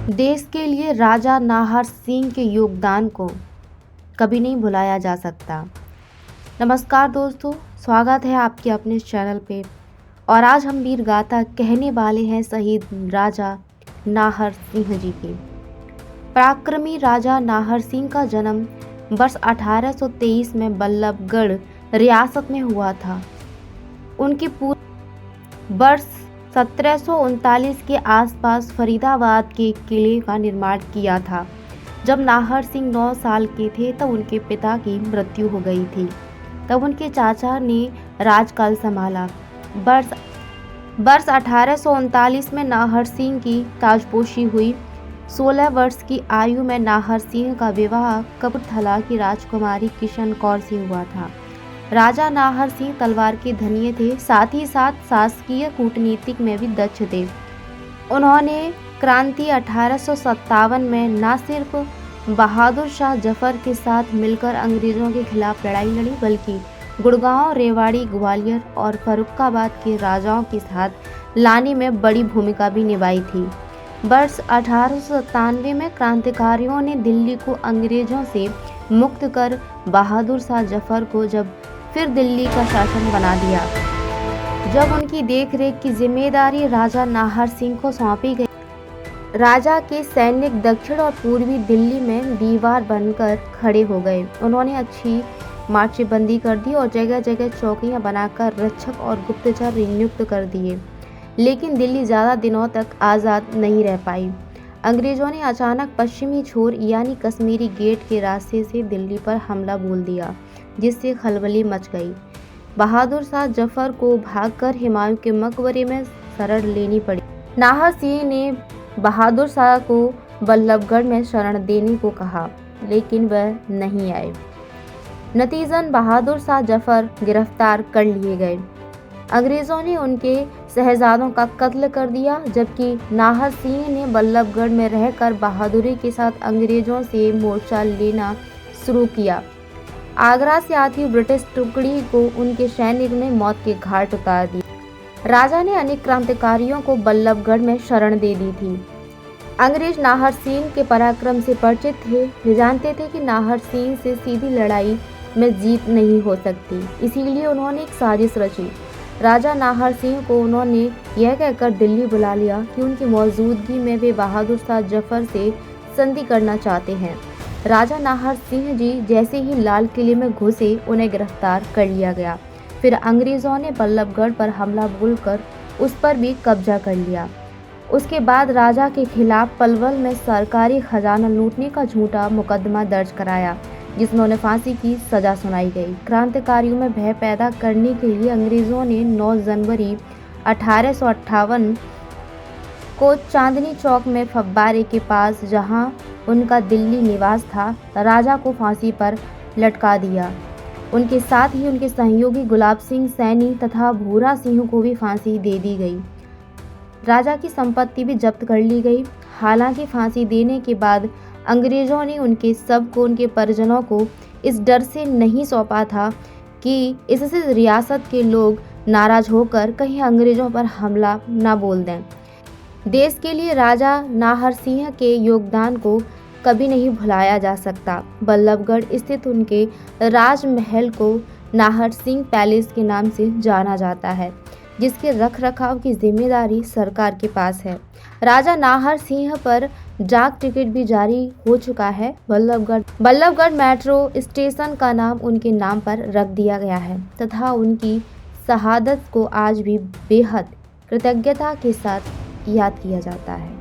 देश के लिए राजा नाहर सिंह के योगदान को कभी नहीं भुलाया जा सकता। नमस्कार दोस्तों, स्वागत है आपके अपने चैनल पे। और आज हम वीर गाथा कहने वाले हैं शहीद राजा नाहर सिंह जी की। पराक्रमी राजा नाहर सिंह का जन्म वर्ष 1823 में बल्लभगढ़ रियासत में हुआ था। उनकी वर्ष 1739 के आसपास फरीदाबाद के किले का निर्माण किया था। जब नाहर सिंह 9 साल के थे तब उनके पिता की मृत्यु हो गई थी। तब उनके चाचा ने राजकाल संभाला। वर्ष 1839 में नाहर सिंह की ताजपोशी हुई। 16 वर्ष की आयु में नाहर सिंह का विवाह कपूरथला की राजकुमारी किशन कौर से हुआ था। राजा नाहर सिंह तलवार के धनिये थे, साथ ही साथ शासकीय कूटनीतिक में भी दक्ष थे। उन्होंने क्रांति 1857 में न सिर्फ बहादुर शाह जफर के साथ मिलकर अंग्रेजों के खिलाफ लड़ाई लड़ी, बल्कि गुड़गांव, रेवाड़ी, ग्वालियर और फर्रुखाबाद के राजाओं के साथ लाने में बड़ी भूमिका भी निभाई थी। वर्ष 1897 में क्रांतिकारियों ने दिल्ली को अंग्रेजों से मुक्त कर बहादुर शाह जफर को फिर दिल्ली का शासन बना दिया। जब उनकी देखरेख की जिम्मेदारी राजा नाहर सिंह को सौंपी गई, राजा के सैनिक दक्षिण और पूर्वी दिल्ली में दीवार बनकर खड़े हो गए। उन्होंने अच्छी मार्चबंदी कर दी और जगह जगह चौकियां बनाकर रक्षक और गुप्तचर नियुक्त कर दिए। लेकिन दिल्ली ज़्यादा दिनों तक आज़ाद नहीं रह पाई। अंग्रेजों ने अचानक पश्चिमी छोर यानी कश्मीरी गेट के रास्ते से दिल्ली पर हमला बोल दिया, जिससे खलबली मच गई। बहादुर शाह जफर को भागकर हुमायूं के मकबरे में शरण लेनी पड़ी। नाहर सिंह ने बहादुर शाह को बल्लभगढ़ में शरण देने को कहा, लेकिन वह नहीं आए। नतीजतन बहादुर शाह जफर गिरफ्तार कर लिए गए। अंग्रेजों ने उनके शहजादों का कत्ल कर दिया, जबकि नाहर सिंह ने बल्लभगढ़ में रहकर बहादुरी के साथ अंग्रेजों से मोर्चा लेना शुरू किया। आगरा से आती ब्रिटिश टुकड़ी को उनके सैनिक ने मौत के घाट उतार दिया। राजा ने अनेक क्रांतिकारियों को बल्लभगढ़ में शरण दे दी थी। अंग्रेज नाहर सिंह के पराक्रम से परिचित थे। वे जानते थे कि नाहर सिंह से सीधी लड़ाई में जीत नहीं हो सकती, इसीलिए उन्होंने एक साजिश रची। राजा नाहर सिंह को उन्होंने यह कहकर दिल्ली बुला लिया कि उनकी मौजूदगी में वे बहादुर शाह जफर से संधि करना चाहते हैं। राजा नाहर सिंह जी जैसे ही लाल किले में घुसे, उन्हें गिरफ्तार कर लिया गया। फिर अंग्रेजों ने बल्लभगढ़ पर हमला बोलकर उस पर भी कब्जा कर लिया। उसके बाद राजा के खिलाफ पलवल में सरकारी खजाना लूटने का झूठा मुकदमा दर्ज कराया, जिसमें उन्हें फांसी की सजा सुनाई गई। क्रांतिकारियों में भय पैदा करने के लिए अंग्रेजों ने 9 जनवरी 1858 को चांदनी चौक में फव्वारे के पास, जहां उनका दिल्ली निवास था, राजा को फांसी पर लटका दिया। उनके साथ ही उनके सहयोगी गुलाब सिंह सैनी तथा भूरा सिंह को भी फांसी दे दी गई। राजा की संपत्ति भी जब्त कर ली गई। हालांकि फांसी देने के बाद अंग्रेजों ने उनके परिजनों को इस डर से नहीं सौंपा था कि इससे रियासत के लोग नाराज होकर कहीं अंग्रेजों पर हमला न बोल दें। देश के लिए राजा नाहर सिंह के योगदान को कभी नहीं भुलाया जा सकता। बल्लभगढ़ स्थित उनके राजमहल को नाहर सिंह पैलेस के नाम से जाना जाता है, जिसके रखरखाव की जिम्मेदारी सरकार के पास है। राजा नाहर सिंह पर डाक टिकट भी जारी हो चुका है। बल्लभगढ़ मेट्रो स्टेशन का नाम उनके नाम पर रख दिया गया है तथा उनकी शहादत को आज भी बेहद कृतज्ञता के साथ याद किया जाता है।